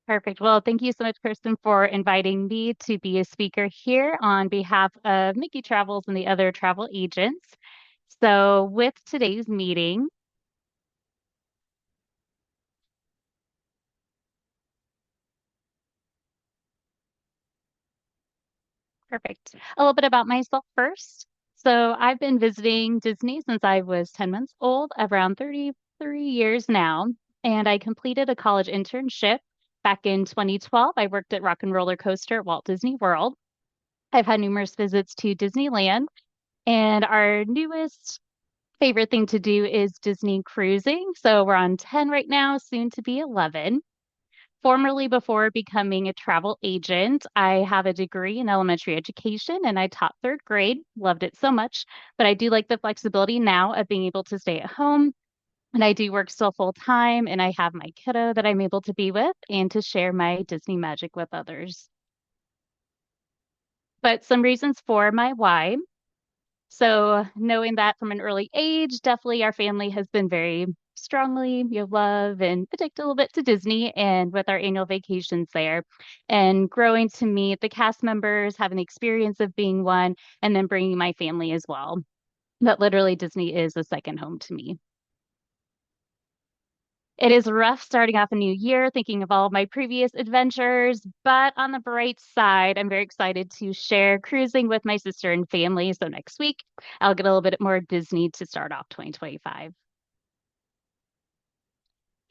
Perfect. Well, thank you so much, Kristen, for inviting me to be a speaker here on behalf of Mickey Travels and the other travel agents. So, with today's meeting, perfect. A little bit about myself first. So, I've been visiting Disney since I was 10 months old, around 33 years now, and I completed a college internship back in 2012. I worked at Rock and Roller Coaster at Walt Disney World. I've had numerous visits to Disneyland. And our newest favorite thing to do is Disney cruising. So we're on 10 right now, soon to be 11. Formerly, before becoming a travel agent, I have a degree in elementary education and I taught third grade. Loved it so much. But I do like the flexibility now of being able to stay at home. And I do work still full time, and I have my kiddo that I'm able to be with and to share my Disney magic with others. But some reasons for my why. So knowing that from an early age, definitely our family has been very strongly, love and addicted a little bit to Disney and with our annual vacations there. And growing to meet the cast members, having the experience of being one, and then bringing my family as well. That literally Disney is a second home to me. It is rough starting off a new year, thinking of all of my previous adventures, but on the bright side, I'm very excited to share cruising with my sister and family. So next week, I'll get a little bit more Disney to start off 2025.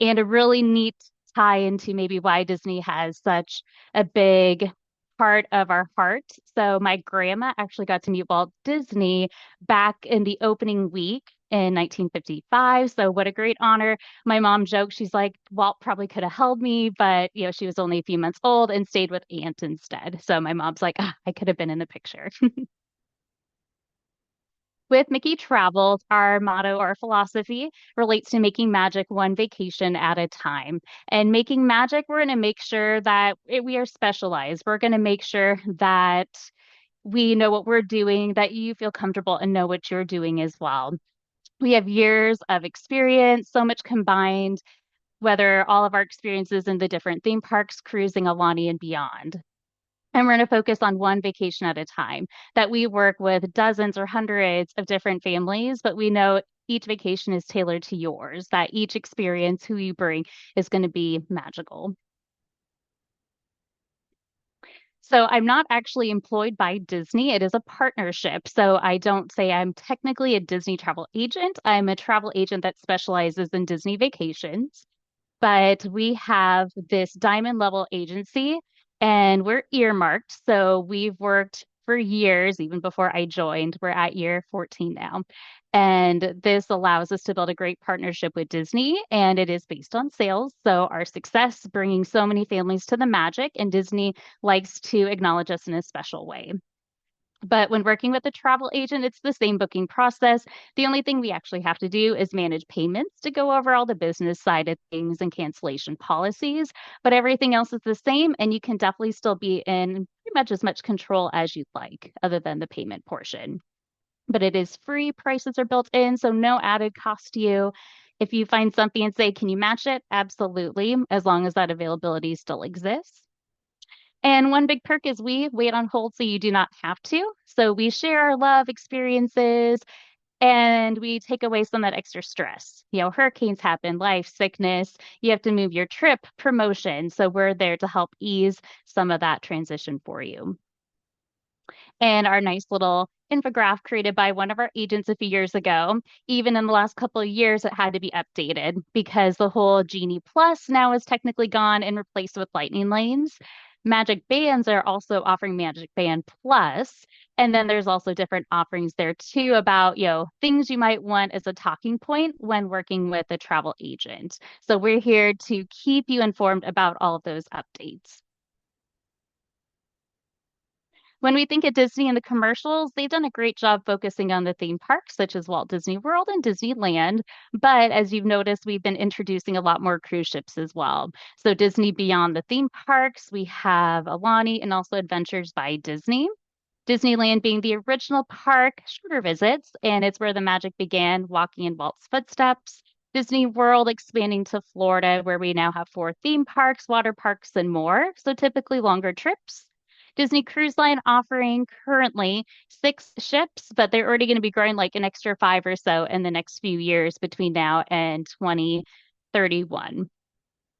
And a really neat tie into maybe why Disney has such a big part of our heart. So my grandma actually got to meet Walt Disney back in the opening week in 1955. So what a great honor. My mom joked, she's like, Walt probably could have held me, but she was only a few months old and stayed with Aunt instead. So my mom's like, I could have been in the picture. With Mickey Travels, our motto, our philosophy relates to making magic one vacation at a time. And making magic, we're going to make sure that we are specialized. We're going to make sure that we know what we're doing, that you feel comfortable and know what you're doing as well. We have years of experience, so much combined, whether all of our experiences in the different theme parks, cruising, Alani, and beyond. And we're going to focus on one vacation at a time. That we work with dozens or hundreds of different families, but we know each vacation is tailored to yours, that each experience, who you bring, is going to be magical. So I'm not actually employed by Disney. It is a partnership. So I don't say I'm technically a Disney travel agent. I'm a travel agent that specializes in Disney vacations. But we have this diamond level agency and we're earmarked. So we've worked for years, even before I joined. We're at year 14 now. And this allows us to build a great partnership with Disney, and it is based on sales. So our success bringing so many families to the magic, and Disney likes to acknowledge us in a special way. But when working with a travel agent, it's the same booking process. The only thing we actually have to do is manage payments to go over all the business side of things and cancellation policies. But everything else is the same, and you can definitely still be in pretty much as much control as you'd like, other than the payment portion. But it is free, prices are built in, so no added cost to you. If you find something and say, can you match it? Absolutely, as long as that availability still exists. And one big perk is we wait on hold so you do not have to. So we share our love experiences and we take away some of that extra stress. Hurricanes happen, life, sickness, you have to move your trip, promotion. So we're there to help ease some of that transition for you. And our nice little infographic created by one of our agents a few years ago. Even in the last couple of years, it had to be updated because the whole Genie Plus now is technically gone and replaced with Lightning Lanes. Magic Bands are also offering Magic Band Plus. And then there's also different offerings there too about, things you might want as a talking point when working with a travel agent. So we're here to keep you informed about all of those updates. When we think of Disney and the commercials, they've done a great job focusing on the theme parks, such as Walt Disney World and Disneyland. But as you've noticed, we've been introducing a lot more cruise ships as well. So Disney beyond the theme parks, we have Alani and also Adventures by Disney. Disneyland being the original park, shorter visits, and it's where the magic began, walking in Walt's footsteps. Disney World expanding to Florida, where we now have four theme parks, water parks, and more. So typically longer trips. Disney Cruise Line offering currently six ships, but they're already going to be growing like an extra five or so in the next few years between now and 2031.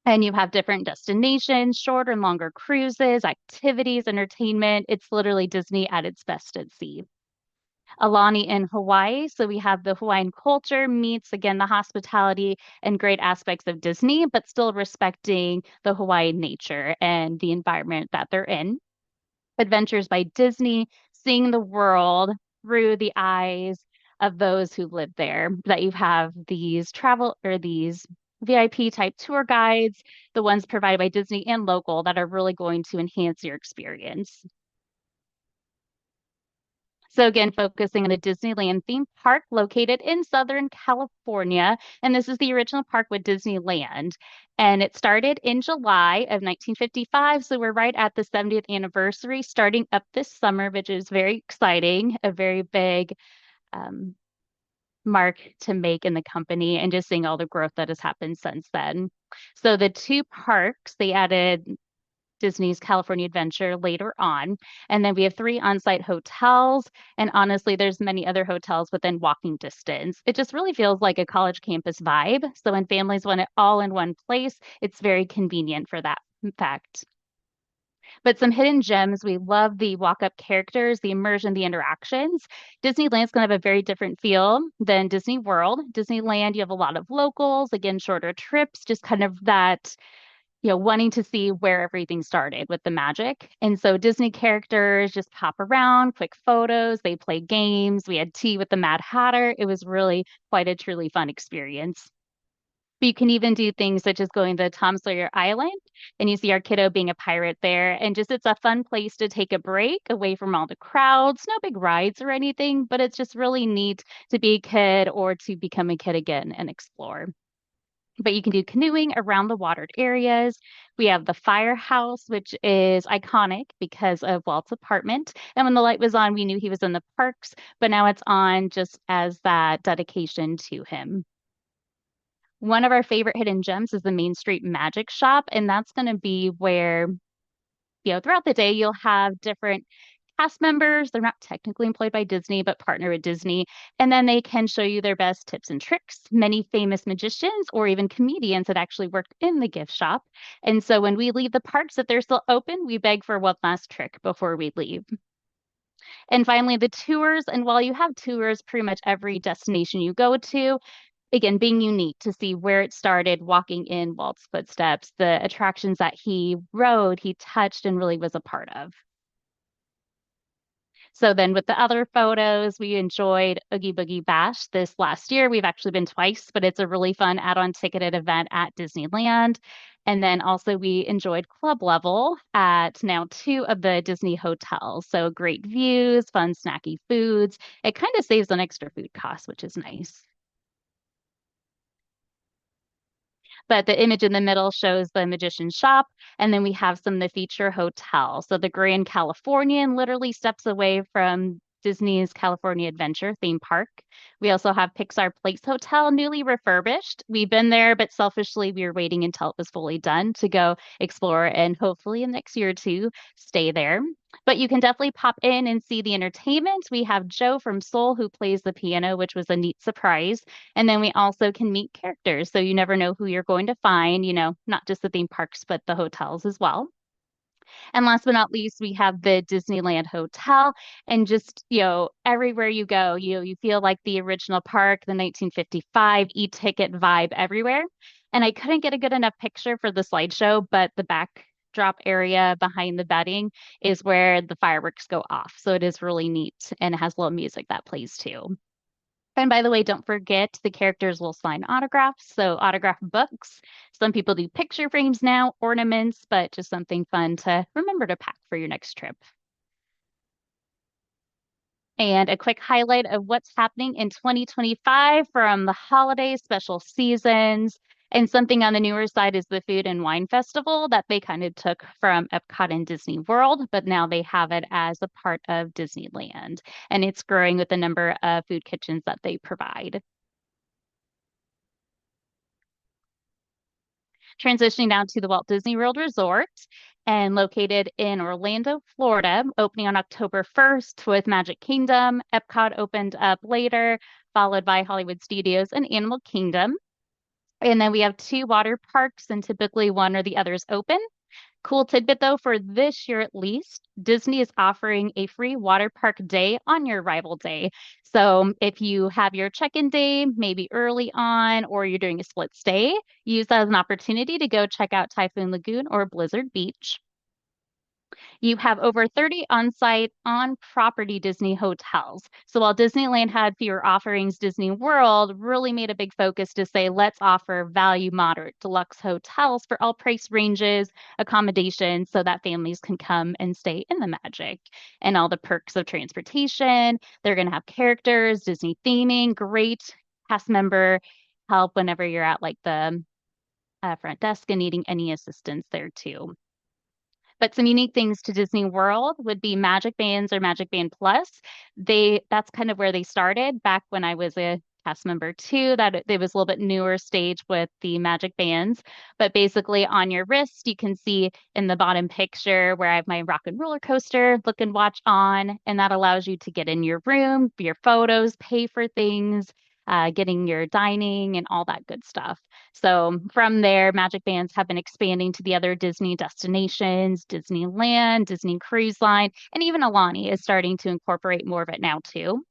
And you have different destinations, shorter and longer cruises, activities, entertainment. It's literally Disney at its best at sea. Alani in Hawaii. So we have the Hawaiian culture meets again the hospitality and great aspects of Disney, but still respecting the Hawaiian nature and the environment that they're in. Adventures by Disney, seeing the world through the eyes of those who live there. That you have these travel or these VIP type tour guides, the ones provided by Disney and local that are really going to enhance your experience. So again, focusing on the Disneyland theme park located in Southern California. And this is the original park with Disneyland. And it started in July of 1955. So we're right at the 70th anniversary starting up this summer, which is very exciting, a very big um, mark to make in the company and just seeing all the growth that has happened since then. So the two parks, they added Disney's California Adventure later on. And then we have three on-site hotels. And honestly, there's many other hotels within walking distance. It just really feels like a college campus vibe. So when families want it all in one place, it's very convenient for that fact. But some hidden gems, we love the walk-up characters, the immersion, the interactions. Disneyland's going to have a very different feel than Disney World. Disneyland, you have a lot of locals, again, shorter trips, just kind of that wanting to see where everything started with the magic. And so Disney characters just pop around, quick photos, they play games. We had tea with the Mad Hatter. It was really quite a truly fun experience. But you can even do things such as going to Tom Sawyer Island and you see our kiddo being a pirate there. And just it's a fun place to take a break away from all the crowds, no big rides or anything, but it's just really neat to be a kid or to become a kid again and explore. But you can do canoeing around the watered areas. We have the firehouse, which is iconic because of Walt's apartment. And when the light was on, we knew he was in the parks, but now it's on just as that dedication to him. One of our favorite hidden gems is the Main Street Magic Shop, and that's going to be where, throughout the day, you'll have different cast members. They're not technically employed by Disney, but partner with Disney. And then they can show you their best tips and tricks. Many famous magicians or even comedians that actually work in the gift shop. And so when we leave the parks, if they're still open, we beg for one last trick before we leave. And finally, the tours. And while you have tours pretty much every destination you go to, again, being unique to see where it started, walking in Walt's footsteps, the attractions that he rode, he touched, and really was a part of. So then with the other photos, we enjoyed Oogie Boogie Bash this last year. We've actually been twice, but it's a really fun add-on ticketed event at Disneyland. And then also we enjoyed Club Level at now two of the Disney hotels. So great views, fun snacky foods. It kind of saves on extra food costs, which is nice. But the image in the middle shows the magician's shop. And then we have some of the feature hotels. So the Grand Californian literally steps away from Disney's California Adventure theme park. We also have Pixar Place Hotel, newly refurbished. We've been there, but selfishly, we were waiting until it was fully done to go explore and hopefully in the next year or two stay there. But you can definitely pop in and see the entertainment. We have Joe from Soul who plays the piano, which was a neat surprise. And then we also can meet characters. So you never know who you're going to find, not just the theme parks, but the hotels as well. And last but not least, we have the Disneyland Hotel. And just, everywhere you go, you feel like the original park, the 1955 e-ticket vibe everywhere. And I couldn't get a good enough picture for the slideshow, but the backdrop area behind the bedding is where the fireworks go off. So it is really neat and it has little music that plays too. And by the way, don't forget the characters will sign autographs. So autograph books. Some people do picture frames now, ornaments, but just something fun to remember to pack for your next trip. And a quick highlight of what's happening in 2025 from the holidays, special seasons. And something on the newer side is the Food and Wine Festival that they kind of took from Epcot and Disney World, but now they have it as a part of Disneyland. And it's growing with the number of food kitchens that they provide. Transitioning down to the Walt Disney World Resort and located in Orlando, Florida, opening on October 1st with Magic Kingdom. Epcot opened up later, followed by Hollywood Studios and Animal Kingdom. And then we have two water parks, and typically one or the other is open. Cool tidbit though, for this year at least, Disney is offering a free water park day on your arrival day. So if you have your check-in day maybe early on, or you're doing a split stay, use that as an opportunity to go check out Typhoon Lagoon or Blizzard Beach. You have over 30 on-site, on-property Disney hotels. So while Disneyland had fewer offerings, Disney World really made a big focus to say, let's offer value moderate deluxe hotels for all price ranges, accommodations, so that families can come and stay in the magic and all the perks of transportation. They're going to have characters, Disney theming, great cast member help whenever you're at like the front desk and needing any assistance there too. But some unique things to Disney World would be Magic Bands or Magic Band Plus. That's kind of where they started back when I was a cast member too. That it was a little bit newer stage with the Magic Bands. But basically on your wrist, you can see in the bottom picture where I have my rock and roller coaster look and watch on, and that allows you to get in your room, your photos, pay for things. Getting your dining and all that good stuff. So from there, Magic Bands have been expanding to the other Disney destinations, Disneyland, Disney Cruise Line, and even Alani is starting to incorporate more of it now too.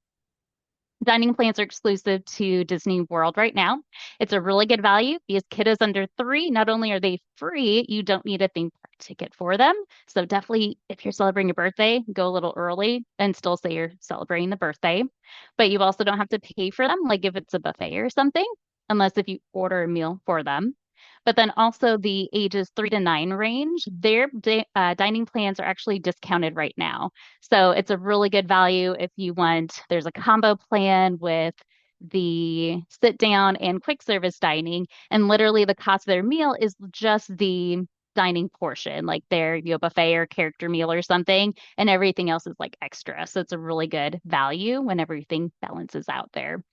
Dining plans are exclusive to Disney World right now. It's a really good value because kiddos under 3, not only are they free, you don't need a theme park ticket for them. So definitely, if you're celebrating your birthday, go a little early and still say you're celebrating the birthday. But you also don't have to pay for them, like if it's a buffet or something, unless if you order a meal for them. But then also the ages 3 to 9 range, their dining plans are actually discounted right now. So it's a really good value if you want. There's a combo plan with the sit down and quick service dining, and literally the cost of their meal is just the dining portion, like their buffet or character meal or something, and everything else is like extra. So it's a really good value when everything balances out there.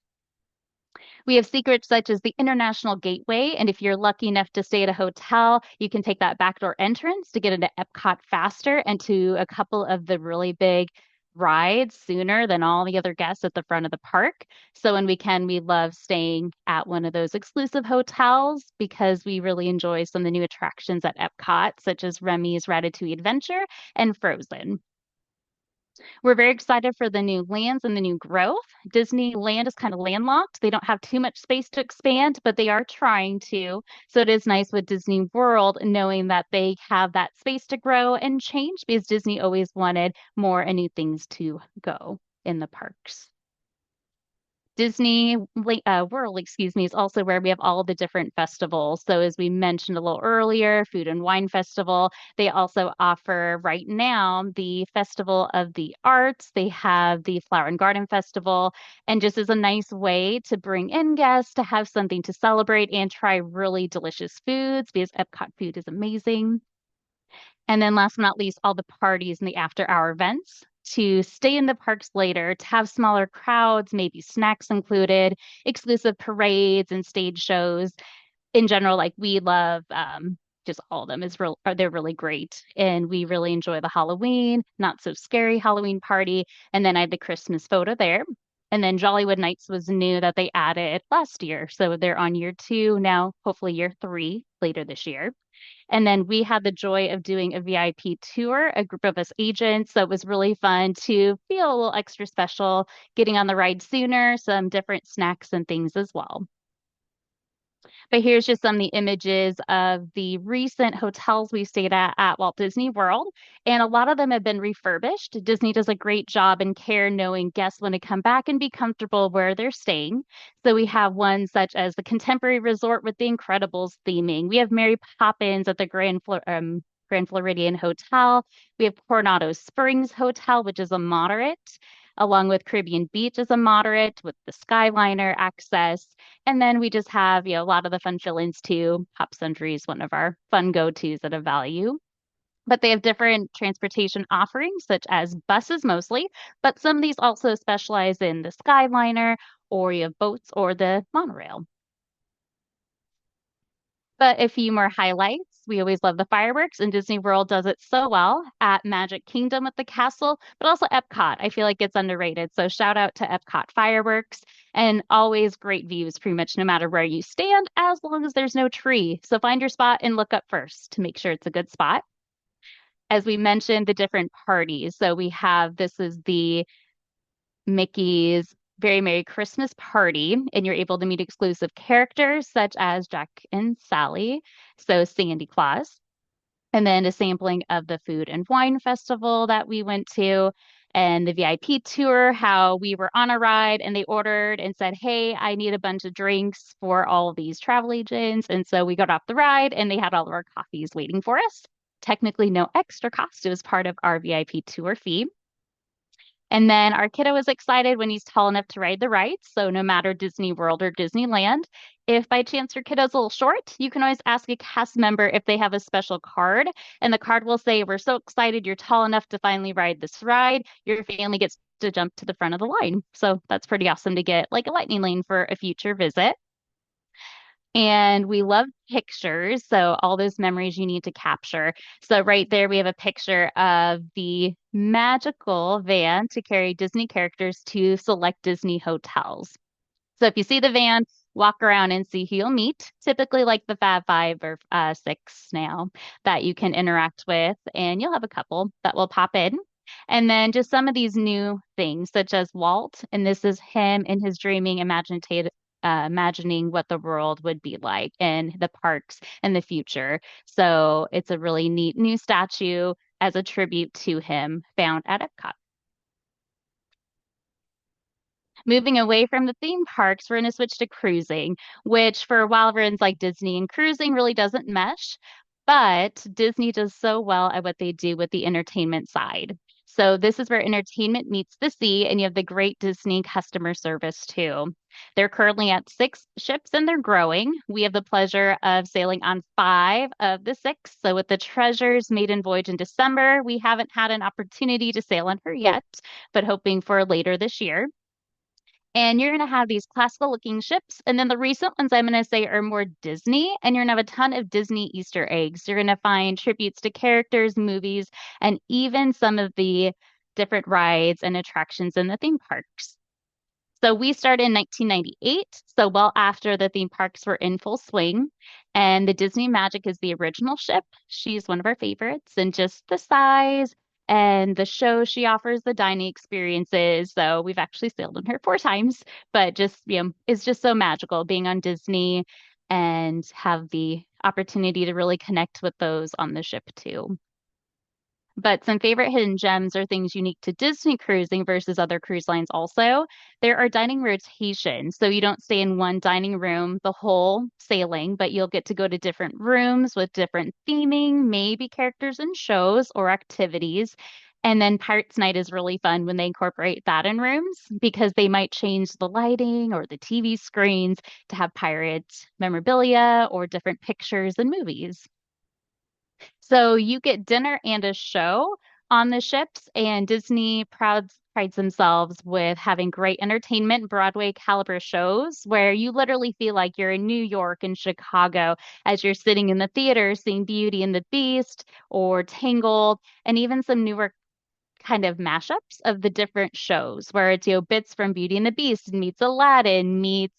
We have secrets such as the International Gateway, and if you're lucky enough to stay at a hotel, you can take that backdoor entrance to get into Epcot faster and to a couple of the really big rides sooner than all the other guests at the front of the park. So when we can, we love staying at one of those exclusive hotels because we really enjoy some of the new attractions at Epcot, such as Remy's Ratatouille Adventure and Frozen. We're very excited for the new lands and the new growth. Disneyland is kind of landlocked. They don't have too much space to expand, but they are trying to. So it is nice with Disney World knowing that they have that space to grow and change because Disney always wanted more and new things to go in the parks. Disney World, excuse me, is also where we have all the different festivals. So, as we mentioned a little earlier, Food and Wine Festival, they also offer right now the Festival of the Arts. They have the Flower and Garden Festival, and just as a nice way to bring in guests to have something to celebrate and try really delicious foods because Epcot food is amazing. And then last but not least, all the parties and the after hour events to stay in the parks later, to have smaller crowds, maybe snacks included, exclusive parades and stage shows. In general, like we love just all of them they're really great. And we really enjoy the Halloween, not so scary Halloween party. And then I had the Christmas photo there. And then Jollywood Nights was new that they added last year. So they're on year 2 now, hopefully year 3 later this year. And then we had the joy of doing a VIP tour, a group of us agents. So it was really fun to feel a little extra special, getting on the ride sooner, some different snacks and things as well. But here's just some of the images of the recent hotels we stayed at Walt Disney World. And a lot of them have been refurbished. Disney does a great job and care knowing guests want to come back and be comfortable where they're staying. So we have one such as the Contemporary Resort with the Incredibles theming. We have Mary Poppins at the Grand Floridian Hotel. We have Coronado Springs Hotel, which is a moderate, along with Caribbean Beach as a moderate with the Skyliner access. And then we just have, a lot of the fun fill-ins too. Pop Sundry is one of our fun go-tos at a value. But they have different transportation offerings, such as buses mostly, but some of these also specialize in the Skyliner, or you have boats or the monorail. But a few more highlights. We always love the fireworks, and Disney World does it so well at Magic Kingdom with the castle, but also Epcot. I feel like it's underrated. So shout out to Epcot fireworks and always great views pretty much no matter where you stand, as long as there's no tree. So find your spot and look up first to make sure it's a good spot. As we mentioned, the different parties. So we have this is the Mickey's Very Merry Christmas Party, and you're able to meet exclusive characters such as Jack and Sally, so Sandy Claus, and then a sampling of the Food and Wine Festival that we went to, and the VIP tour, how we were on a ride and they ordered and said, "Hey, I need a bunch of drinks for all of these travel agents." And so we got off the ride and they had all of our coffees waiting for us. Technically, no extra cost. It was part of our VIP tour fee. And then our kiddo is excited when he's tall enough to ride the rides. So no matter Disney World or Disneyland, if by chance your kiddo's a little short, you can always ask a cast member if they have a special card. And the card will say, "We're so excited you're tall enough to finally ride this ride. Your family gets to jump to the front of the line." So that's pretty awesome to get like a lightning lane for a future visit. And we love pictures. So all those memories you need to capture. So right there, we have a picture of the magical van to carry Disney characters to select Disney hotels. So if you see the van, walk around and see who you'll meet, typically like the Fab Five or six now that you can interact with, and you'll have a couple that will pop in. And then just some of these new things, such as Walt, and this is him in his dreaming, imaginative, imagining what the world would be like in the parks in the future. So it's a really neat new statue as a tribute to him found at Epcot. Moving away from the theme parks, we're going to switch to cruising, which for wild runs like Disney and cruising really doesn't mesh, but Disney does so well at what they do with the entertainment side. So this is where entertainment meets the sea, and you have the great Disney customer service too. They're currently at six ships and they're growing. We have the pleasure of sailing on five of the six. So with the Treasure's maiden voyage in December, we haven't had an opportunity to sail on her yet, but hoping for later this year. And you're going to have these classical looking ships. And then the recent ones I'm going to say are more Disney. And you're going to have a ton of Disney Easter eggs. You're going to find tributes to characters, movies, and even some of the different rides and attractions in the theme parks. So we started in 1998, so well after the theme parks were in full swing. And the Disney Magic is the original ship. She's one of our favorites, and just the size and the show she offers, the dining experiences. So we've actually sailed on her four times, but just, it's just so magical being on Disney and have the opportunity to really connect with those on the ship too. But some favorite hidden gems are things unique to Disney cruising versus other cruise lines also. There are dining rotations. So you don't stay in one dining room the whole sailing, but you'll get to go to different rooms with different theming, maybe characters and shows or activities. And then Pirates Night is really fun when they incorporate that in rooms because they might change the lighting or the TV screens to have pirate memorabilia or different pictures and movies. So you get dinner and a show on the ships, and Disney prides themselves with having great entertainment, Broadway caliber shows where you literally feel like you're in New York and Chicago as you're sitting in the theater seeing Beauty and the Beast or Tangled, and even some newer kind of mashups of the different shows where it's, bits from Beauty and the Beast meets Aladdin meets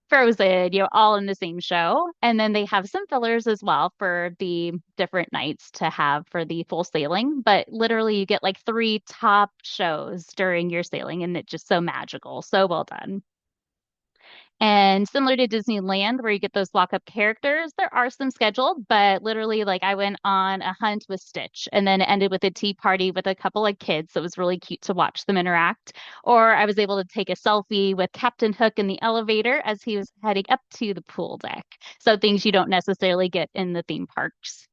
Frozen, all in the same show. And then they have some fillers as well for the different nights to have for the full sailing. But literally, you get like three top shows during your sailing, and it's just so magical. So well done. And similar to Disneyland, where you get those lock-up characters, there are some scheduled, but literally, like I went on a hunt with Stitch and then it ended with a tea party with a couple of kids. So it was really cute to watch them interact. Or I was able to take a selfie with Captain Hook in the elevator as he was heading up to the pool deck. So things you don't necessarily get in the theme parks.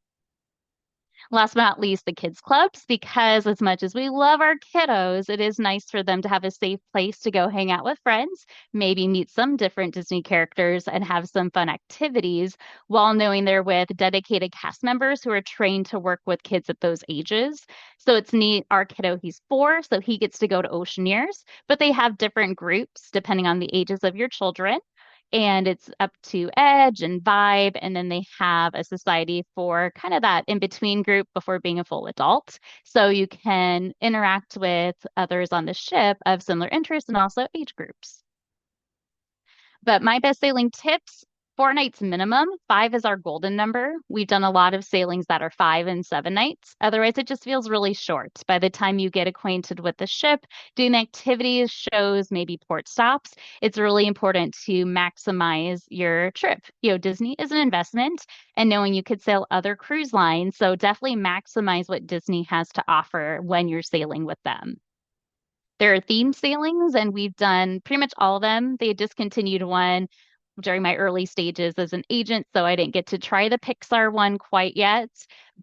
Last but not least, the kids clubs, because as much as we love our kiddos, it is nice for them to have a safe place to go hang out with friends, maybe meet some different Disney characters and have some fun activities while knowing they're with dedicated cast members who are trained to work with kids at those ages. So it's neat. Our kiddo, he's 4, so he gets to go to Oceaneers, but they have different groups depending on the ages of your children. and it's up to Edge and Vibe. And then they have a society for kind of that in between group before being a full adult. So you can interact with others on the ship of similar interests and also age groups. But my best sailing tips, 4 nights minimum. Five is our golden number. We've done a lot of sailings that are 5 and 7 nights. Otherwise, it just feels really short. By the time you get acquainted with the ship, doing activities, shows, maybe port stops, it's really important to maximize your trip. Disney is an investment, and knowing you could sail other cruise lines. So definitely maximize what Disney has to offer when you're sailing with them. There are theme sailings, and we've done pretty much all of them. They discontinued one during my early stages as an agent, so I didn't get to try the Pixar one quite yet.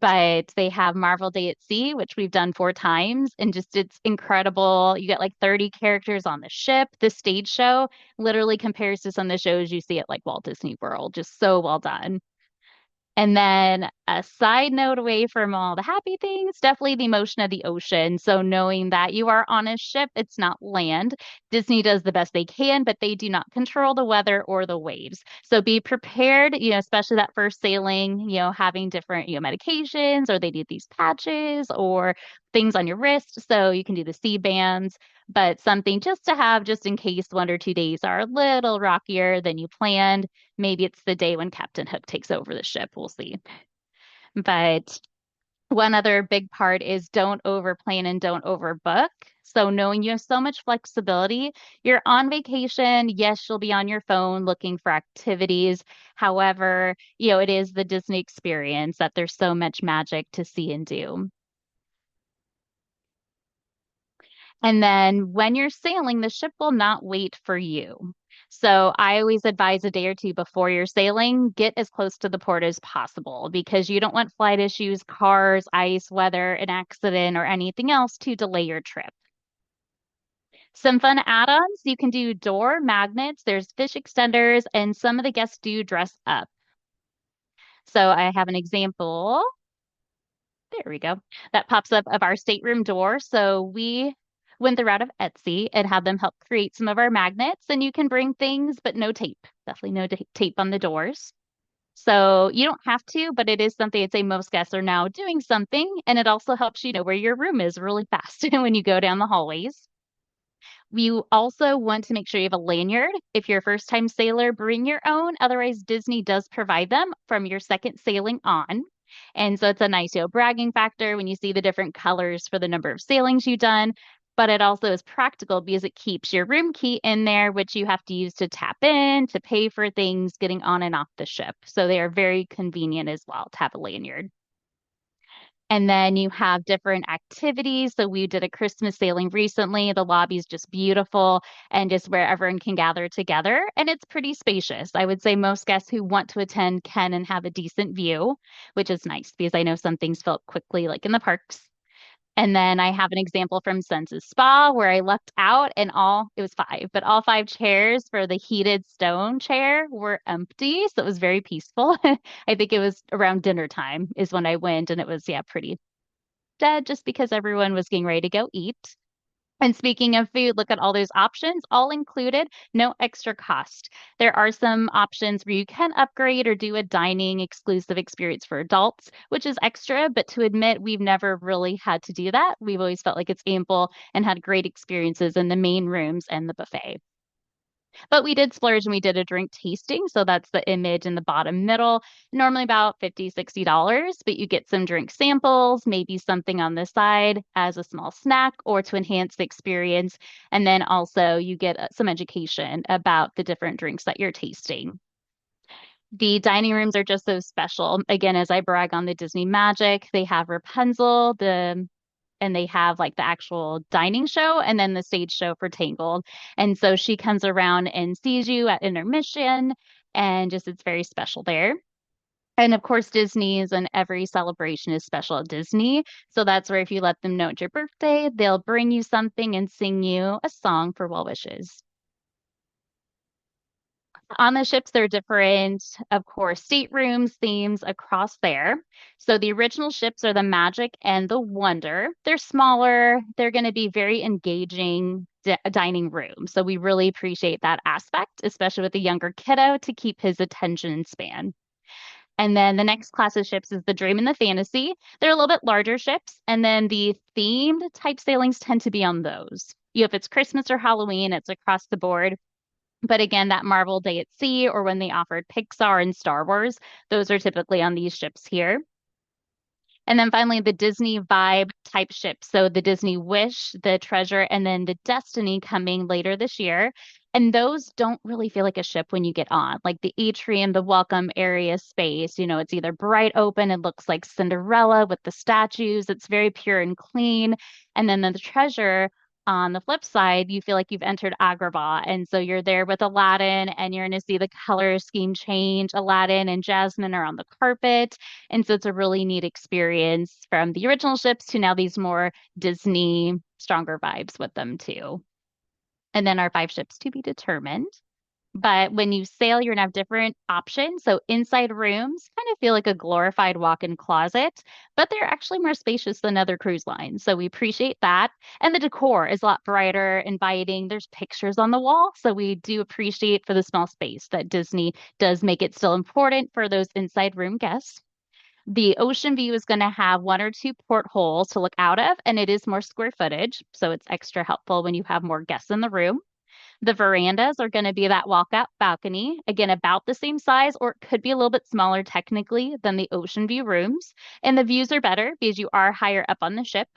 But they have Marvel Day at Sea, which we've done 4 times, and just it's incredible. You get like 30 characters on the ship. The stage show literally compares to some of the shows you see at like Walt Disney World. Just so well done. And then a side note away from all the happy things, definitely the emotion of the ocean. So knowing that you are on a ship, it's not land. Disney does the best they can, but they do not control the weather or the waves. So be prepared, especially that first sailing, having different, medications, or they do these patches or things on your wrist. So you can do the sea bands, but something just to have just in case 1 or 2 days are a little rockier than you planned. Maybe it's the day when Captain Hook takes over the ship. We'll see. But one other big part is don't overplan and don't overbook. So knowing you have so much flexibility, you're on vacation. Yes, you'll be on your phone looking for activities. However, it is the Disney experience that there's so much magic to see and do. And then when you're sailing, the ship will not wait for you. So I always advise a day or two before you're sailing, get as close to the port as possible because you don't want flight issues, cars, ice, weather, an accident, or anything else to delay your trip. Some fun add-ons, you can do door magnets, there's fish extenders, and some of the guests do dress up. So I have an example. There we go. That pops up of our stateroom door. So we went the route of Etsy and had them help create some of our magnets. And you can bring things, but no tape. Definitely no tape on the doors. So you don't have to, but it is something I'd say most guests are now doing something. And it also helps you know where your room is really fast when you go down the hallways. You also want to make sure you have a lanyard. If you're a first time sailor, bring your own. Otherwise, Disney does provide them from your second sailing on. And so it's a nice, bragging factor when you see the different colors for the number of sailings you've done. But it also is practical because it keeps your room key in there, which you have to use to tap in, to pay for things getting on and off the ship. So they are very convenient as well to have a lanyard. And then you have different activities. So we did a Christmas sailing recently. The lobby is just beautiful and just where everyone can gather together. And it's pretty spacious. I would say most guests who want to attend can and have a decent view, which is nice because I know some things felt quickly, like in the parks. And then I have an example from Senses Spa where I lucked out and it was five, but all five chairs for the heated stone chair were empty. So it was very peaceful. I think it was around dinner time is when I went and it was, yeah, pretty dead just because everyone was getting ready to go eat. And speaking of food, look at all those options, all included, no extra cost. There are some options where you can upgrade or do a dining exclusive experience for adults, which is extra, but to admit, we've never really had to do that. We've always felt like it's ample and had great experiences in the main rooms and the buffet. But we did splurge and we did a drink tasting. So that's the image in the bottom middle. Normally about $50, $60, but you get some drink samples, maybe something on the side as a small snack or to enhance the experience. And then also you get some education about the different drinks that you're tasting. The dining rooms are just so special. Again, as I brag on the Disney magic, they have Rapunzel, and they have like the actual dining show and then the stage show for Tangled. And so she comes around and sees you at intermission and just it's very special there. And of course, Disney's and every celebration is special at Disney. So that's where if you let them know it's your birthday, they'll bring you something and sing you a song for well wishes. On the ships, there are different, of course, staterooms, themes across there. So the original ships are the Magic and the Wonder. They're smaller. They're going to be very engaging dining room. So we really appreciate that aspect, especially with the younger kiddo to keep his attention span. And then the next class of ships is the Dream and the Fantasy. They're a little bit larger ships. And then the themed type sailings tend to be on those. If it's Christmas or Halloween, it's across the board. But again, that Marvel Day at Sea or when they offered Pixar and Star Wars, those are typically on these ships here. And then finally, the Disney Vibe type ship. So the Disney Wish, the Treasure, and then the Destiny coming later this year. And those don't really feel like a ship when you get on. Like the atrium, the welcome area space, it's either bright open, it looks like Cinderella with the statues. It's very pure and clean. And then the Treasure, on the flip side, you feel like you've entered Agrabah. And so you're there with Aladdin and you're going to see the color scheme change. Aladdin and Jasmine are on the carpet. And so it's a really neat experience from the original ships to now these more Disney stronger vibes with them too. And then our five ships to be determined. But when you sail, you're gonna have different options. So inside rooms kind of feel like a glorified walk-in closet, but they're actually more spacious than other cruise lines. So we appreciate that. And the decor is a lot brighter, inviting. There's pictures on the wall. So we do appreciate for the small space that Disney does make it still important for those inside room guests. The ocean view is going to have one or two portholes to look out of, and it is more square footage. So it's extra helpful when you have more guests in the room. The verandas are going to be that walkout balcony, again, about the same size, or it could be a little bit smaller technically than the ocean view rooms. And the views are better because you are higher up on the ship.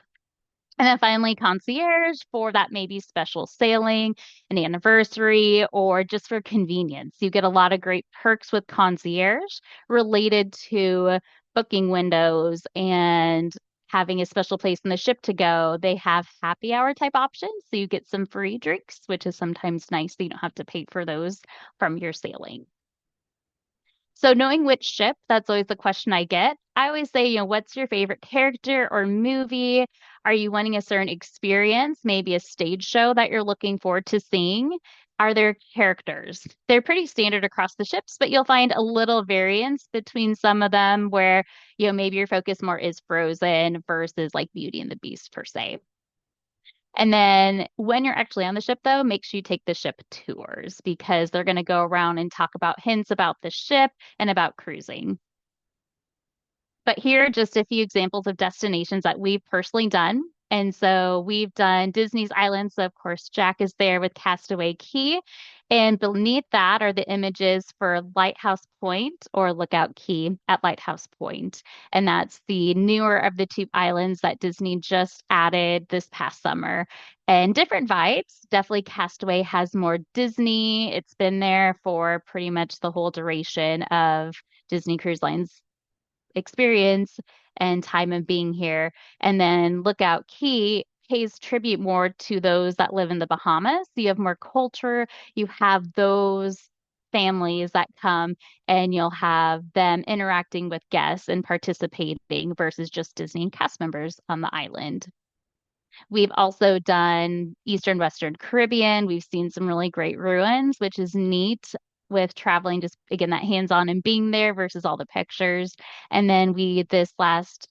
And then finally, concierge for that maybe special sailing, an anniversary, or just for convenience. You get a lot of great perks with concierge related to booking windows and having a special place in the ship to go. They have happy hour type options, so you get some free drinks, which is sometimes nice so you don't have to pay for those from your sailing. So knowing which ship, that's always the question I get. I always say, what's your favorite character or movie? Are you wanting a certain experience, maybe a stage show that you're looking forward to seeing? Are there characters? They're pretty standard across the ships, but you'll find a little variance between some of them where, maybe your focus more is Frozen versus like Beauty and the Beast per se. And then when you're actually on the ship, though, make sure you take the ship tours because they're going to go around and talk about hints about the ship and about cruising. But here are just a few examples of destinations that we've personally done. And so we've done Disney's Islands. So of course, Jack is there with Castaway Cay. And beneath that are the images for Lighthouse Point or Lookout Cay at Lighthouse Point. And that's the newer of the two islands that Disney just added this past summer. And different vibes. Definitely Castaway has more Disney. It's been there for pretty much the whole duration of Disney Cruise Line's experience and time of being here. And then Lookout Cay pays tribute more to those that live in the Bahamas. So you have more culture, you have those families that come and you'll have them interacting with guests and participating versus just Disney cast members on the island. We've also done Eastern Western Caribbean. We've seen some really great ruins, which is neat with traveling, just again, that hands-on and being there versus all the pictures. And then this last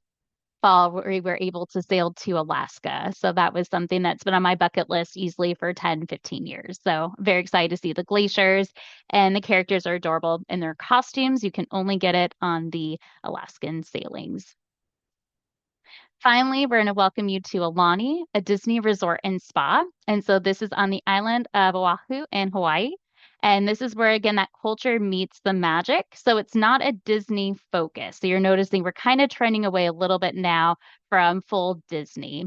fall, we were able to sail to Alaska. So that was something that's been on my bucket list easily for 10, 15 years. So very excited to see the glaciers and the characters are adorable in their costumes. You can only get it on the Alaskan sailings. Finally, we're going to welcome you to Alani, a Disney resort and spa. And so this is on the island of Oahu in Hawaii. And this is where, again, that culture meets the magic. So it's not a Disney focus. So you're noticing we're kind of trending away a little bit now from full Disney.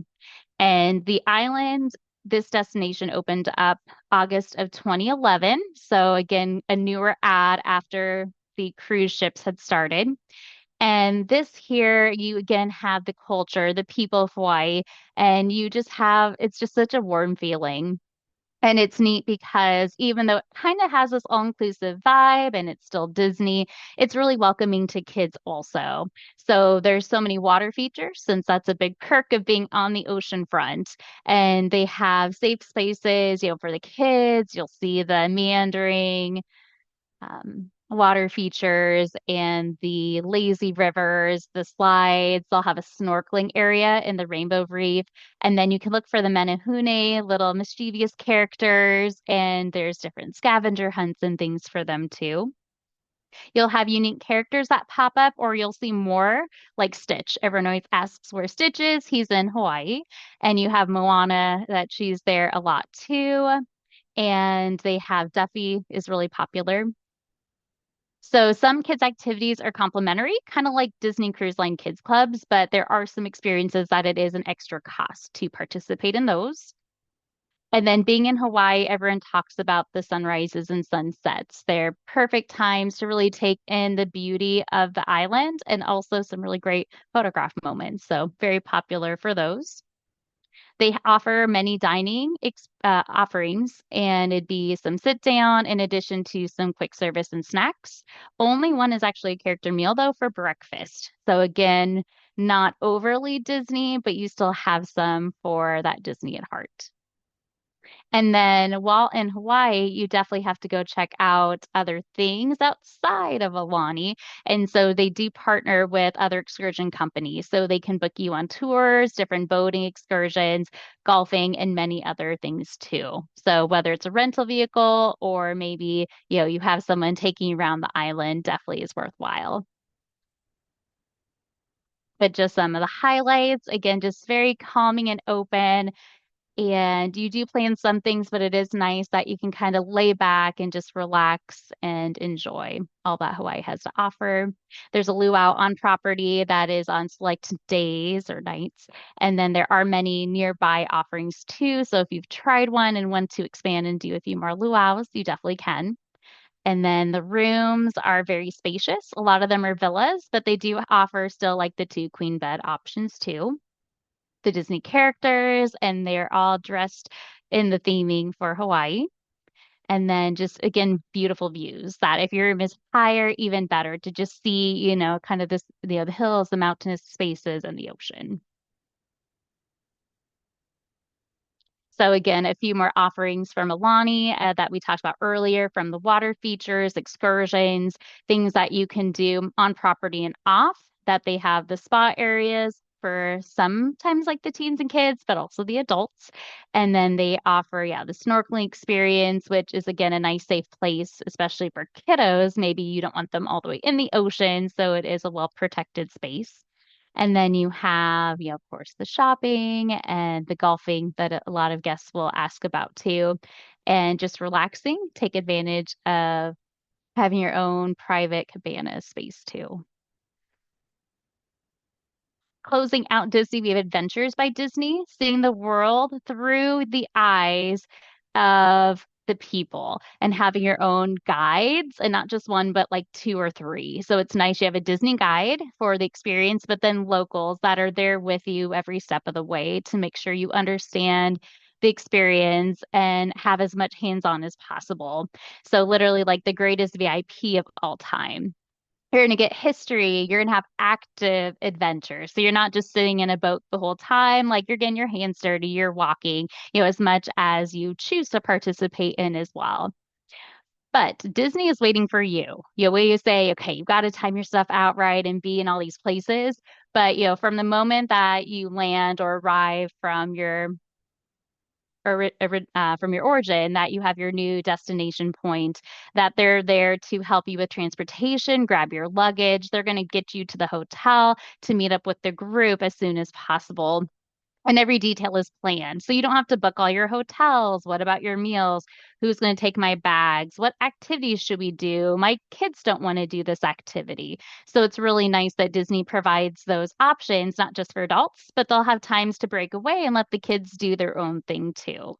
And the island, this destination opened up August of 2011. So again, a newer ad after the cruise ships had started. And this here, you again have the culture, the people of Hawaii, and it's just such a warm feeling. And it's neat because even though it kind of has this all-inclusive vibe and it's still Disney, it's really welcoming to kids also. So there's so many water features since that's a big perk of being on the ocean front. And they have safe spaces, for the kids. You'll see the meandering water features and the lazy rivers, the slides. They'll have a snorkeling area in the Rainbow Reef. And then you can look for the Menehune, little mischievous characters, and there's different scavenger hunts and things for them too. You'll have unique characters that pop up, or you'll see more like Stitch. Everyone always asks where Stitch is. He's in Hawaii. And you have Moana that she's there a lot too. And they have Duffy is really popular. So some kids' activities are complimentary, kind of like Disney Cruise Line Kids Clubs, but there are some experiences that it is an extra cost to participate in those. And then being in Hawaii, everyone talks about the sunrises and sunsets. They're perfect times to really take in the beauty of the island and also some really great photograph moments. So very popular for those. They offer many dining offerings, and it'd be some sit down in addition to some quick service and snacks. Only one is actually a character meal, though, for breakfast. So, again, not overly Disney, but you still have some for that Disney at heart. And then while in Hawaii, you definitely have to go check out other things outside of Alani. And so they do partner with other excursion companies. So they can book you on tours, different boating excursions, golfing, and many other things too. So whether it's a rental vehicle or maybe, you have someone taking you around the island, definitely is worthwhile. But just some of the highlights, again, just very calming and open. And you do plan some things, but it is nice that you can kind of lay back and just relax and enjoy all that Hawaii has to offer. There's a luau on property that is on select days or nights. And then there are many nearby offerings too. So if you've tried one and want to expand and do a few more luaus, you definitely can. And then the rooms are very spacious. A lot of them are villas, but they do offer still like the two queen bed options too, the Disney characters, and they're all dressed in the theming for Hawaii. And then just again, beautiful views that if your room is higher, even better to just see, kind of this, the hills, the mountainous spaces, and the ocean. So again, a few more offerings from Alani that we talked about earlier from the water features, excursions, things that you can do on property and off, that they have the spa areas for sometimes like the teens and kids, but also the adults. And then they offer, yeah, the snorkeling experience, which is again a nice safe place, especially for kiddos. Maybe you don't want them all the way in the ocean, so it is a well protected space. And then you have, of course, the shopping and the golfing that a lot of guests will ask about too. And just relaxing, take advantage of having your own private cabana space too. Closing out Disney, we have Adventures by Disney, seeing the world through the eyes of the people and having your own guides and not just one, but like two or three. So it's nice. You have a Disney guide for the experience, but then locals that are there with you every step of the way to make sure you understand the experience and have as much hands-on as possible. So literally like the greatest VIP of all time. You're going to get history. You're going to have active adventure. So you're not just sitting in a boat the whole time. Like you're getting your hands dirty, you're walking, as much as you choose to participate in as well. But Disney is waiting for you. Where you say, okay, you've got to time your stuff out right and be in all these places. But, from the moment that you land or arrive from your origin, that you have your new destination point, that they're there to help you with transportation, grab your luggage. They're going to get you to the hotel to meet up with the group as soon as possible. And every detail is planned. So you don't have to book all your hotels. What about your meals? Who's going to take my bags? What activities should we do? My kids don't want to do this activity. So it's really nice that Disney provides those options, not just for adults, but they'll have times to break away and let the kids do their own thing too.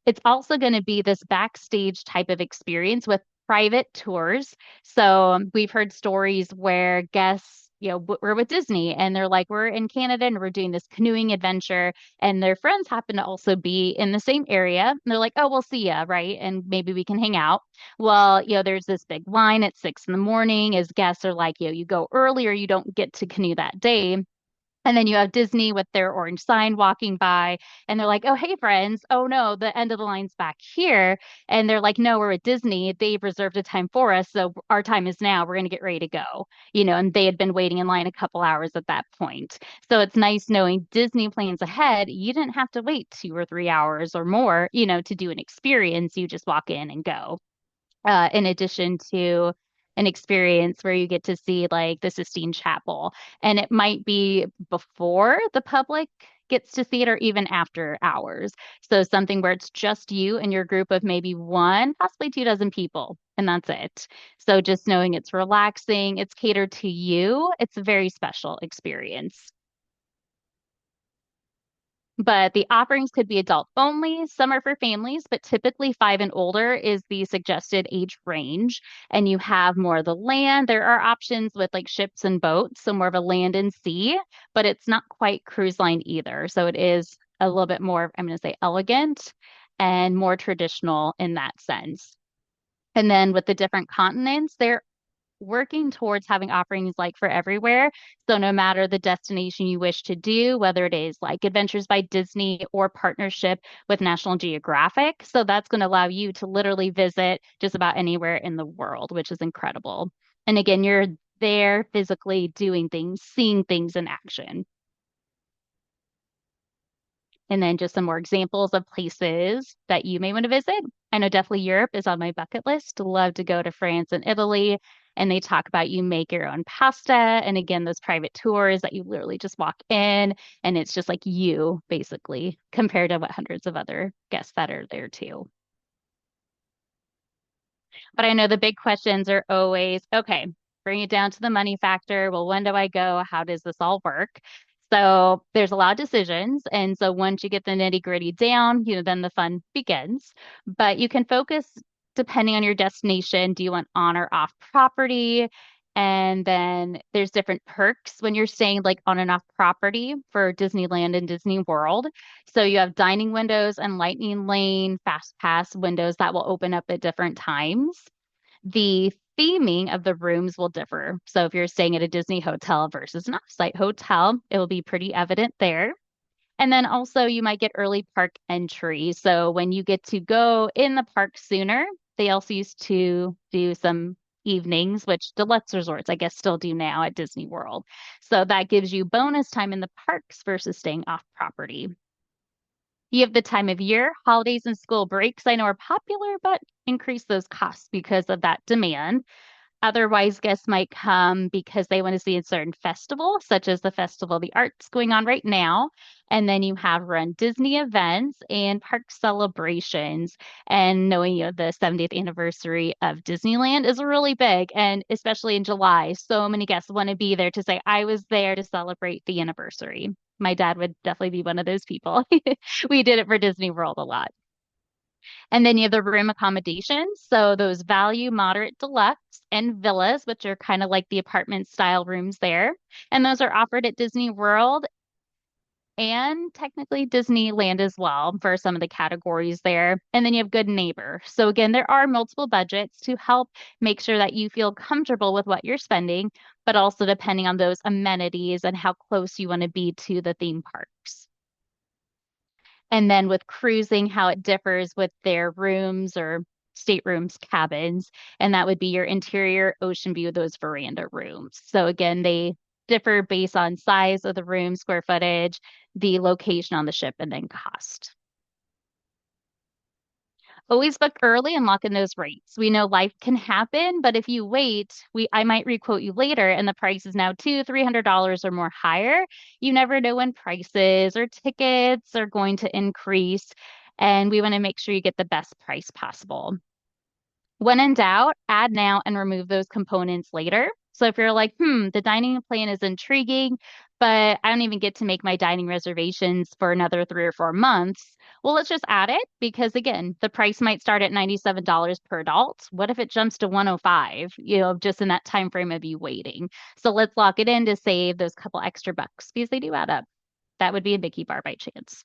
It's also going to be this backstage type of experience with private tours. So we've heard stories where guests, we're with Disney and they're like, we're in Canada and we're doing this canoeing adventure. And their friends happen to also be in the same area. And they're like, oh, we'll see ya, right? And maybe we can hang out. Well, there's this big line at 6 in the morning as guests are like, you go early or you don't get to canoe that day. And then you have Disney with their orange sign walking by, and they're like, "Oh, hey, friends. Oh, no, the end of the line's back here." And they're like, "No, we're at Disney. They've reserved a time for us. So our time is now. We're going to get ready to go." And they had been waiting in line a couple hours at that point. So it's nice knowing Disney plans ahead. You didn't have to wait 2 or 3 hours or more, to do an experience. You just walk in and go in addition to an experience where you get to see like the Sistine Chapel. And it might be before the public gets to see it or even after hours. So something where it's just you and your group of maybe one, possibly 2 dozen people, and that's it. So just knowing it's relaxing, it's catered to you, it's a very special experience. But the offerings could be adult only. Some are for families, but typically 5 and older is the suggested age range. And you have more of the land. There are options with like ships and boats, so more of a land and sea, but it's not quite cruise line either. So it is a little bit more, I'm going to say, elegant and more traditional in that sense. And then with the different continents, there working towards having offerings like for everywhere. So no matter the destination you wish to do, whether it is like Adventures by Disney or partnership with National Geographic. So that's going to allow you to literally visit just about anywhere in the world, which is incredible. And again, you're there physically doing things, seeing things in action. And then just some more examples of places that you may want to visit. I know definitely Europe is on my bucket list. Love to go to France and Italy. And they talk about you make your own pasta. And again, those private tours that you literally just walk in and it's just like you, basically, compared to what hundreds of other guests that are there too. But I know the big questions are always, okay, bring it down to the money factor. Well, when do I go? How does this all work? So there's a lot of decisions. And so once you get the nitty gritty down, then the fun begins. But you can focus depending on your destination. Do you want on or off property? And then there's different perks when you're staying like on and off property for Disneyland and Disney World. So you have dining windows and lightning lane, fast pass windows that will open up at different times. The theming of the rooms will differ. So if you're staying at a Disney hotel versus an off-site hotel, it will be pretty evident there. And then also you might get early park entry. So when you get to go in the park sooner, they also used to do some evenings, which deluxe resorts, I guess, still do now at Disney World. So that gives you bonus time in the parks versus staying off property. You have the time of year, holidays and school breaks, I know are popular, but increase those costs because of that demand. Otherwise, guests might come because they want to see a certain festival, such as the Festival of the Arts going on right now. And then you have run Disney events and park celebrations. And knowing the 70th anniversary of Disneyland is really big. And especially in July, so many guests want to be there to say, I was there to celebrate the anniversary. My dad would definitely be one of those people. We did it for Disney World a lot. And then you have the room accommodations. So those value, moderate, deluxe, and villas, which are kind of like the apartment style rooms there. And those are offered at Disney World and technically Disneyland as well for some of the categories there. And then you have good neighbor. So again, there are multiple budgets to help make sure that you feel comfortable with what you're spending, but also depending on those amenities and how close you want to be to the theme parks. And then with cruising, how it differs with their rooms or staterooms, cabins, and that would be your interior ocean view, those veranda rooms. So again, they differ based on size of the room, square footage, the location on the ship, and then cost. Always book early and lock in those rates. We know life can happen, but if you wait, I might requote you later and the price is now $200, $300 or more higher. You never know when prices or tickets are going to increase, and we want to make sure you get the best price possible. When in doubt, add now and remove those components later. So if you're like, the dining plan is intriguing, but I don't even get to make my dining reservations for another 3 or 4 months. Well, let's just add it because again, the price might start at $97 per adult. What if it jumps to 105, just in that time frame of you waiting? So let's lock it in to save those couple extra bucks because they do add up. That would be a Mickey bar by chance.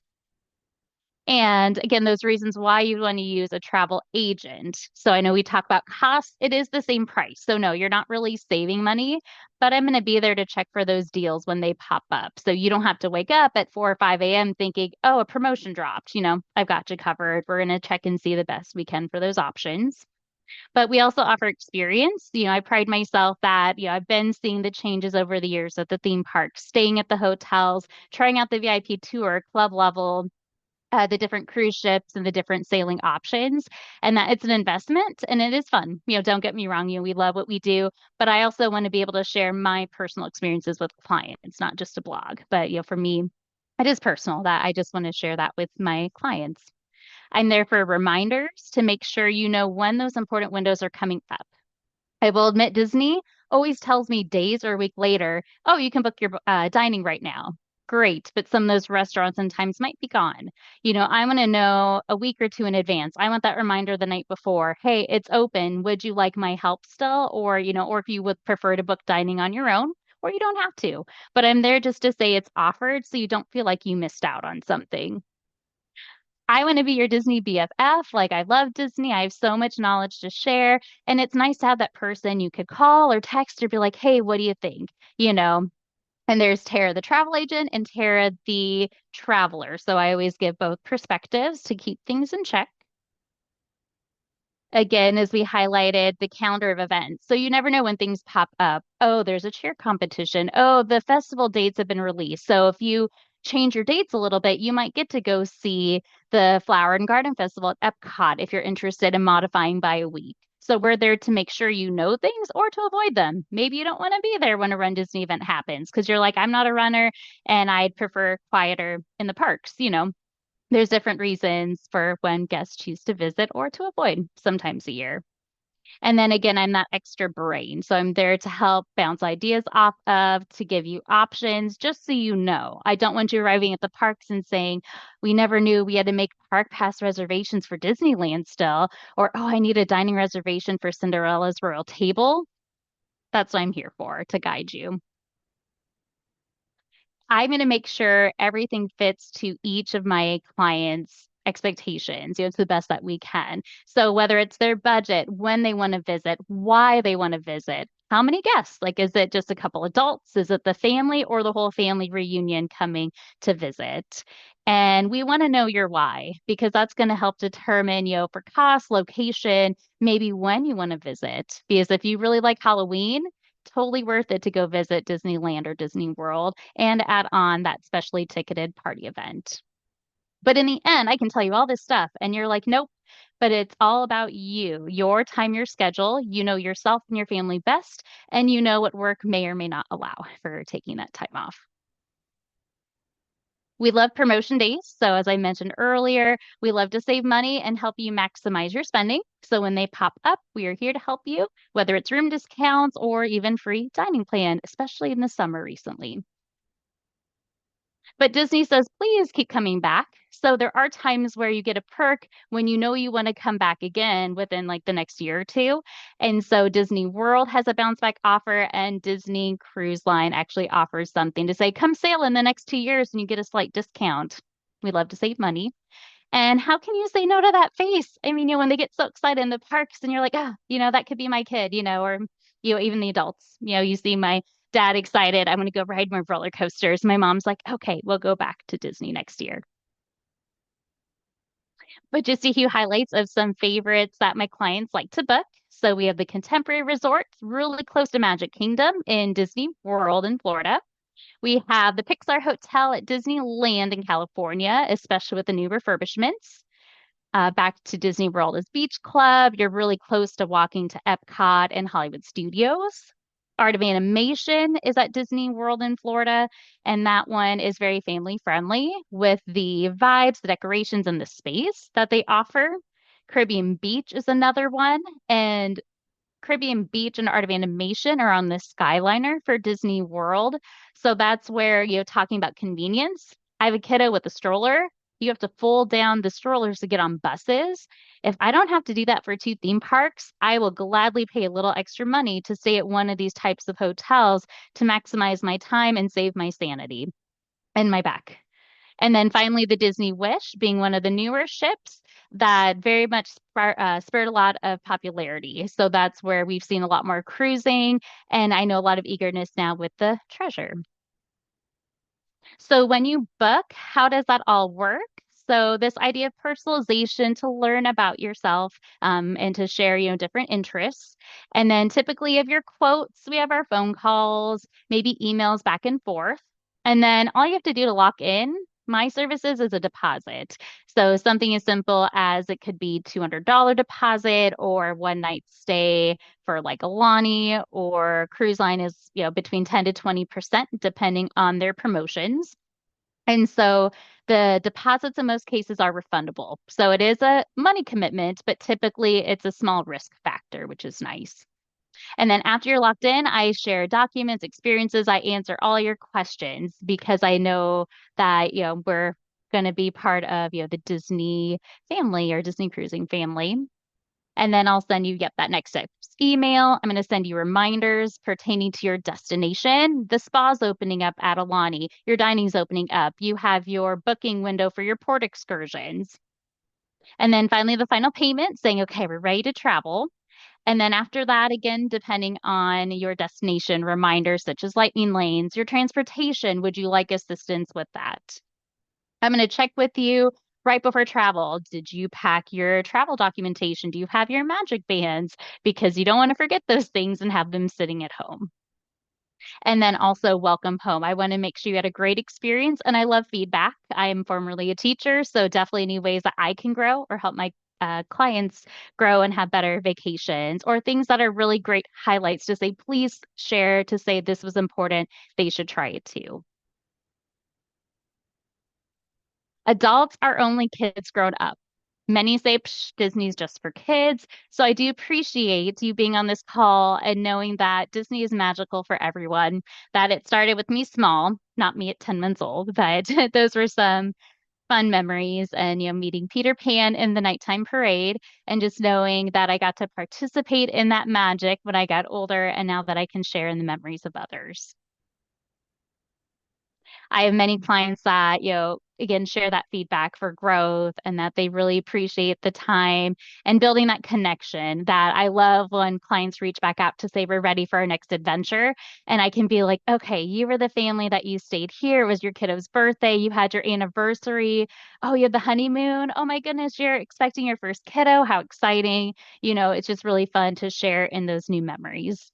And again, those reasons why you want to use a travel agent. So I know we talk about costs, it is the same price. So no, you're not really saving money, but I'm going to be there to check for those deals when they pop up. So you don't have to wake up at 4 or 5 a.m. thinking, oh, a promotion dropped. I've got you covered. We're going to check and see the best we can for those options. But we also offer experience. I pride myself that, I've been seeing the changes over the years at the theme parks, staying at the hotels, trying out the VIP tour, club level, the different cruise ships and the different sailing options, and that it's an investment and it is fun. Don't get me wrong, we love what we do, but I also want to be able to share my personal experiences with clients, not just a blog. But, for me, it is personal that I just want to share that with my clients. I'm there for reminders to make sure you know when those important windows are coming up. I will admit, Disney always tells me days or a week later, oh, you can book your dining right now. Great, but some of those restaurants and times might be gone. I want to know a week or two in advance. I want that reminder the night before. Hey, it's open. Would you like my help still? Or if you would prefer to book dining on your own, or you don't have to. But I'm there just to say it's offered so you don't feel like you missed out on something. I want to be your Disney BFF. Like, I love Disney. I have so much knowledge to share. And it's nice to have that person you could call or text or be like, hey, what do you think? You know, and there's Tara, the travel agent, and Tara, the traveler. So I always give both perspectives to keep things in check. Again, as we highlighted, the calendar of events. So you never know when things pop up. Oh, there's a cheer competition. Oh, the festival dates have been released. So if you change your dates a little bit, you might get to go see the Flower and Garden Festival at Epcot if you're interested in modifying by a week. So we're there to make sure you know things or to avoid them. Maybe you don't want to be there when a Run Disney event happens because you're like, I'm not a runner and I'd prefer quieter in the parks. There's different reasons for when guests choose to visit or to avoid sometimes a year. And then again, I'm that extra brain. So I'm there to help bounce ideas off of, to give you options, just so you know. I don't want you arriving at the parks and saying, we never knew we had to make park pass reservations for Disneyland still, or, oh, I need a dining reservation for Cinderella's Royal Table. That's what I'm here for, to guide you. I'm going to make sure everything fits to each of my clients' expectations, to the best that we can. So whether it's their budget, when they want to visit, why they want to visit, how many guests? Like, is it just a couple adults? Is it the family or the whole family reunion coming to visit? And we want to know your why because that's going to help determine, for cost, location, maybe when you want to visit. Because if you really like Halloween, totally worth it to go visit Disneyland or Disney World and add on that specially ticketed party event. But in the end, I can tell you all this stuff, and you're like, nope. But it's all about you, your time, your schedule. You know yourself and your family best, and you know what work may or may not allow for taking that time off. We love promotion days. So, as I mentioned earlier, we love to save money and help you maximize your spending. So, when they pop up, we are here to help you, whether it's room discounts or even free dining plan, especially in the summer recently. But Disney says, please keep coming back. So there are times where you get a perk when you know you want to come back again within like the next year or two. And so Disney World has a bounce back offer, and Disney Cruise Line actually offers something to say, come sail in the next 2 years and you get a slight discount. We love to save money. And how can you say no to that face? I mean, when they get so excited in the parks and you're like, ah, that could be my kid, or, even the adults, you see my dad excited. I'm going to go ride more roller coasters. My mom's like, okay, we'll go back to Disney next year. But just a few highlights of some favorites that my clients like to book. So we have the Contemporary Resort, really close to Magic Kingdom in Disney World in Florida. We have the Pixar Hotel at Disneyland in California, especially with the new refurbishments. Back to Disney World is Beach Club. You're really close to walking to Epcot and Hollywood Studios. Art of Animation is at Disney World in Florida, and that one is very family friendly with the vibes, the decorations, and the space that they offer. Caribbean Beach is another one, and Caribbean Beach and Art of Animation are on the Skyliner for Disney World. So that's where, talking about convenience. I have a kiddo with a stroller. You have to fold down the strollers to get on buses. If I don't have to do that for two theme parks, I will gladly pay a little extra money to stay at one of these types of hotels to maximize my time and save my sanity and my back. And then finally, the Disney Wish being one of the newer ships that very much spurred a lot of popularity. So that's where we've seen a lot more cruising, and I know a lot of eagerness now with the Treasure. So when you book, how does that all work? So this idea of personalization to learn about yourself and to share, different interests. And then typically of your quotes, we have our phone calls, maybe emails back and forth. And then all you have to do to lock in my services is a deposit. So something as simple as it could be $200 deposit or one night stay for like Alani or cruise line is, between 10 to 20% depending on their promotions. And so the deposits in most cases are refundable. So it is a money commitment, but typically it's a small risk factor, which is nice. And then after you're locked in, I share documents, experiences, I answer all your questions because I know that, we're going to be part of, the Disney family or Disney cruising family. And then I'll send you, that next steps email. I'm going to send you reminders pertaining to your destination. The spa's opening up at Alani. Your dining's opening up. You have your booking window for your port excursions. And then finally, the final payment saying, okay, we're ready to travel. And then after that, again, depending on your destination, reminders such as lightning lanes, your transportation, would you like assistance with that? I'm going to check with you right before travel. Did you pack your travel documentation? Do you have your magic bands? Because you don't want to forget those things and have them sitting at home. And then also welcome home. I want to make sure you had a great experience and I love feedback. I am formerly a teacher, so definitely any ways that I can grow or help my clients grow and have better vacations or things that are really great highlights to say, please share to say this was important. They should try it too. Adults are only kids grown up. Many say Psh, Disney's just for kids. So I do appreciate you being on this call and knowing that Disney is magical for everyone, that it started with me small, not me at 10 months old, but those were some fun memories and, meeting Peter Pan in the nighttime parade and just knowing that I got to participate in that magic when I got older and now that I can share in the memories of others. I have many clients that, again, share that feedback for growth and that they really appreciate the time and building that connection that I love when clients reach back out to say, we're ready for our next adventure. And I can be like, okay, you were the family that you stayed here. It was your kiddo's birthday. You had your anniversary. Oh, you had the honeymoon. Oh my goodness, you're expecting your first kiddo. How exciting. It's just really fun to share in those new memories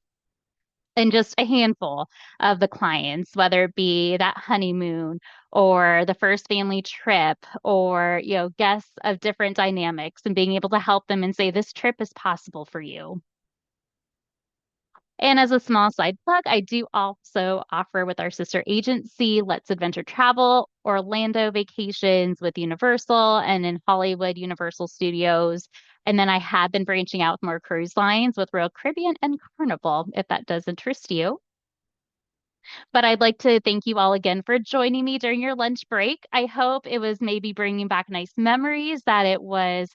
and just a handful of the clients, whether it be that honeymoon or the first family trip or, guests of different dynamics and being able to help them and say, this trip is possible for you. And as a small side plug, I do also offer with our sister agency, Let's Adventure Travel, Orlando vacations with Universal and in Hollywood, Universal Studios. And then I have been branching out with more cruise lines with Royal Caribbean and Carnival, if that does interest you. But I'd like to thank you all again for joining me during your lunch break. I hope it was maybe bringing back nice memories, that it was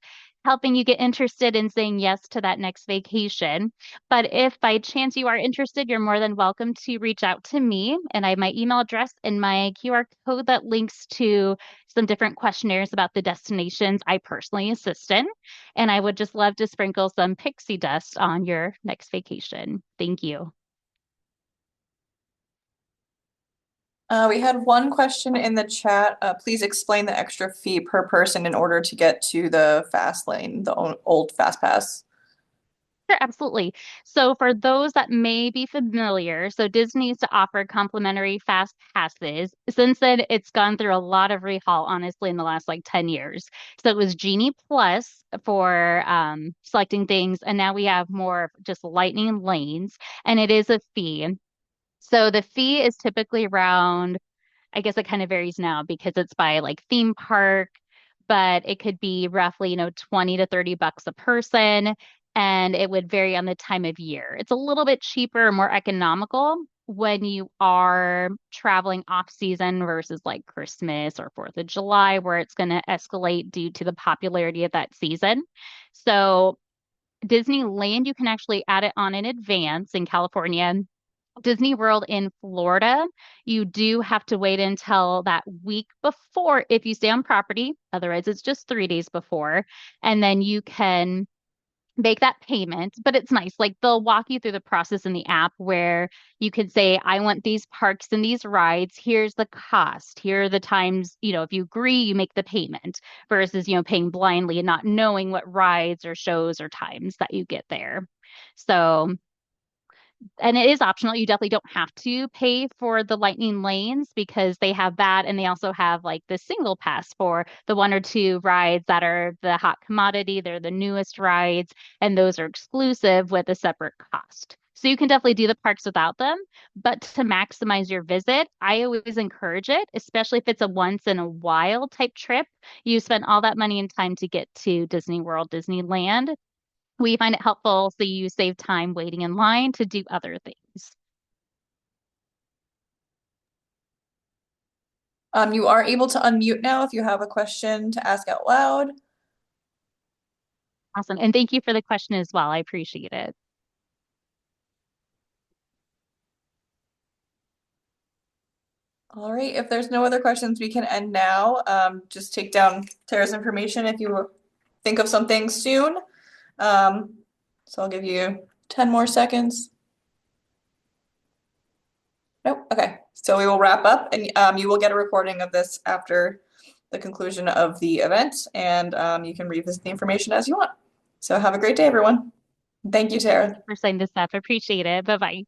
helping you get interested in saying yes to that next vacation. But if by chance you are interested, you're more than welcome to reach out to me. And I have my email address and my QR code that links to some different questionnaires about the destinations I personally assist in. And I would just love to sprinkle some pixie dust on your next vacation. Thank you. We had one question in the chat. Please explain the extra fee per person in order to get to the fast lane, the old fast pass. Sure, absolutely. So for those that may be familiar, so Disney used to offer complimentary fast passes. Since then, it's gone through a lot of rehaul, honestly, in the last like 10 years. So it was Genie Plus for selecting things, and now we have more just lightning lanes, and it is a fee. So the fee is typically around, I guess it kind of varies now because it's by like theme park, but it could be roughly, 20 to 30 bucks a person. And it would vary on the time of year. It's a little bit cheaper, more economical when you are traveling off season versus like Christmas or 4th of July, where it's going to escalate due to the popularity of that season. So Disneyland, you can actually add it on in advance in California Disney World in Florida, you do have to wait until that week before if you stay on property. Otherwise, it's just 3 days before. And then you can make that payment. But it's nice. Like they'll walk you through the process in the app where you can say, I want these parks and these rides. Here's the cost. Here are the times, if you agree, you make the payment versus, paying blindly and not knowing what rides or shows or times that you get there. So and it is optional. You definitely don't have to pay for the lightning lanes because they have that. And they also have like the single pass for the one or two rides that are the hot commodity. They're the newest rides, and those are exclusive with a separate cost. So you can definitely do the parks without them. But to maximize your visit, I always encourage it, especially if it's a once in a while type trip. You spend all that money and time to get to Disney World, Disneyland. We find it helpful so you save time waiting in line to do other things. You are able to unmute now if you have a question to ask out loud. Awesome. And thank you for the question as well. I appreciate it. All right, if there's no other questions, we can end now. Just take down Tara's information if you think of something soon. Um, so I'll give you 10 more seconds. Nope. Okay. So we will wrap up, and you will get a recording of this after the conclusion of the event, and you can revisit the information as you want. So have a great day, everyone. Thank you, Thank Tara. you for saying this stuff. I appreciate it. Bye bye.